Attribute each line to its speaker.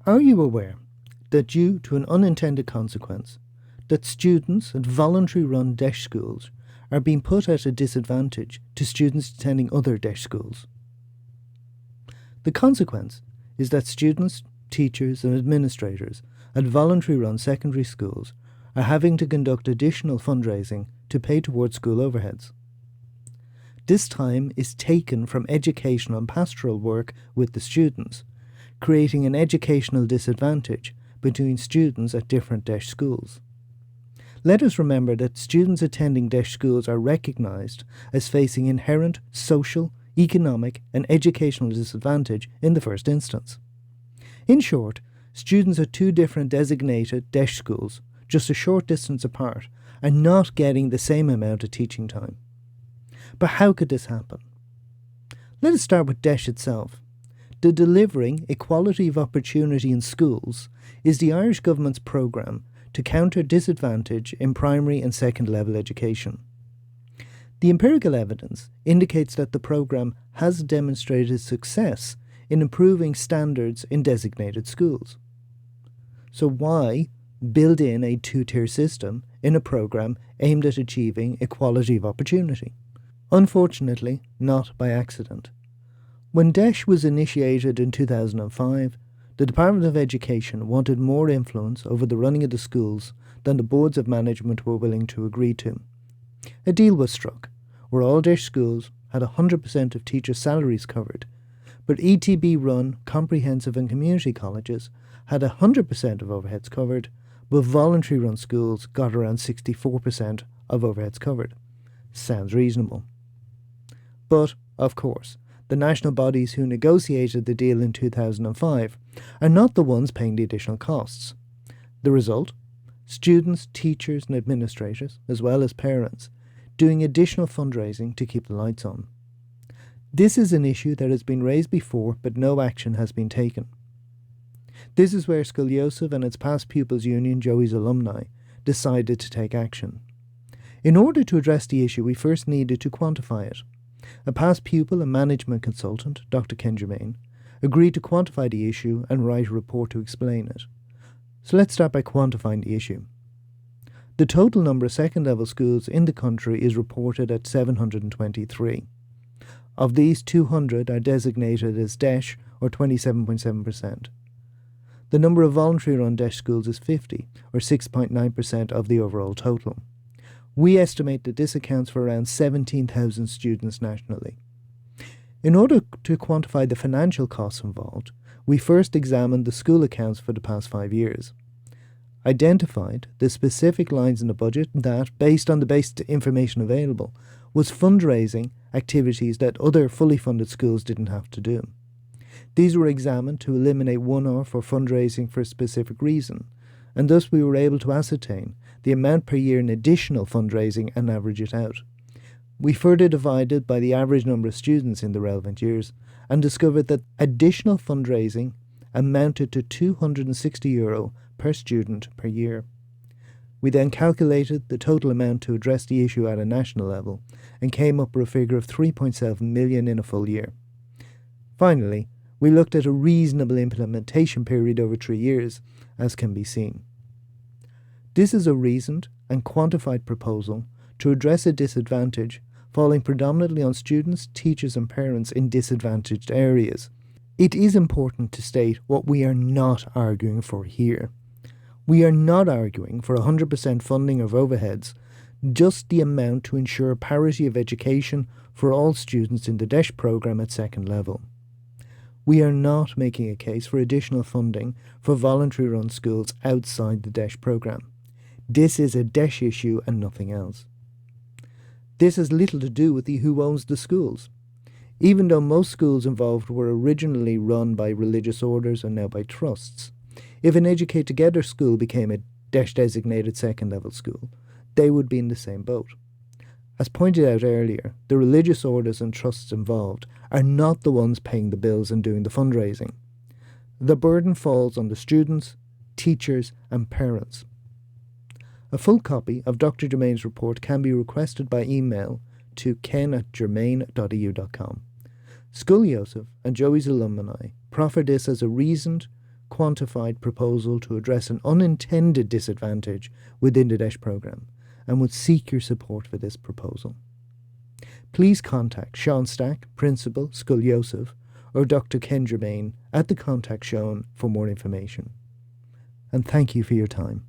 Speaker 1: Are you aware that due to an unintended consequence, that students at voluntary-run DEIS schools are being put at a disadvantage to students attending other DEIS schools? The consequence is that students, teachers and administrators at voluntary-run secondary schools are having to conduct additional fundraising to pay towards school overheads. This time is taken from educational and pastoral work with the students, creating an educational disadvantage between students at different DEIS schools. Let us remember that students attending DEIS schools are recognised as facing inherent social, economic and educational disadvantage in the first instance. In short, students at two different designated DEIS schools, just a short distance apart, are not getting the same amount of teaching time. But how could this happen? Let us start with DEIS itself. The Delivering Equality of Opportunity in Schools is the Irish Government's programme to counter disadvantage in primary and second level education. The empirical evidence indicates that the programme has demonstrated success in improving standards in designated schools. So why build in a two-tier system in a programme aimed at achieving equality of opportunity? Unfortunately, not by accident. When DEIS was initiated in 2005, the Department of Education wanted more influence over the running of the schools than the boards of management were willing to agree to. A deal was struck, where all DEIS schools had 100% of teachers' salaries covered, but ETB-run comprehensive and community colleges had 100% of overheads covered, but voluntary-run schools got around 64% of overheads covered. Sounds reasonable. But, of course, the national bodies who negotiated the deal in 2005 are not the ones paying the additional costs. The result? Students, teachers and administrators, as well as parents, doing additional fundraising to keep the lights on. This is an issue that has been raised before, but no action has been taken. This is where Scoliosis and its past pupils union, Joey's Alumni, decided to take action. In order to address the issue, we first needed to quantify it. A past pupil and management consultant, Dr. Ken Germain, agreed to quantify the issue and write a report to explain it. So let's start by quantifying the issue. The total number of second-level schools in the country is reported at 723. Of these, 200 are designated as DEIS, or 27.7%. The number of voluntary-run DEIS schools is 50, or 6.9% of the overall total. We estimate that this accounts for around 17,000 students nationally. In order to quantify the financial costs involved, we first examined the school accounts for the past 5 years, identified the specific lines in the budget that, based on the basic information available, was fundraising activities that other fully funded schools didn't have to do. These were examined to eliminate one-off or fundraising for a specific reason, and thus we were able to ascertain the amount per year in additional fundraising and average it out. We further divided by the average number of students in the relevant years and discovered that additional fundraising amounted to €260 per student per year. We then calculated the total amount to address the issue at a national level and came up with a figure of 3.7 million in a full year. Finally, we looked at a reasonable implementation period over 3 years, as can be seen. This is a reasoned and quantified proposal to address a disadvantage falling predominantly on students, teachers and parents in disadvantaged areas. It is important to state what we are not arguing for here. We are not arguing for 100% funding of overheads, just the amount to ensure parity of education for all students in the DEIS programme at second level. We are not making a case for additional funding for voluntary-run schools outside the DEIS programme. This is a DEIS issue and nothing else. This has little to do with the who owns the schools. Even though most schools involved were originally run by religious orders and now by trusts, if an Educate Together school became a DEIS-designated second-level school, they would be in the same boat. As pointed out earlier, the religious orders and trusts involved are not the ones paying the bills and doing the fundraising. The burden falls on the students, teachers and parents. A full copy of Dr. Germain's report can be requested by email to ken@germain.eu.com. Scoliosis and Joey's Alumni proffer this as a reasoned, quantified proposal to address an unintended disadvantage within the DEIS programme and would seek your support for this proposal. Please contact Sean Stack, Principal, Scoil Joseph, or Dr. Kendra Bain at the contact shown for more information. And thank you for your time.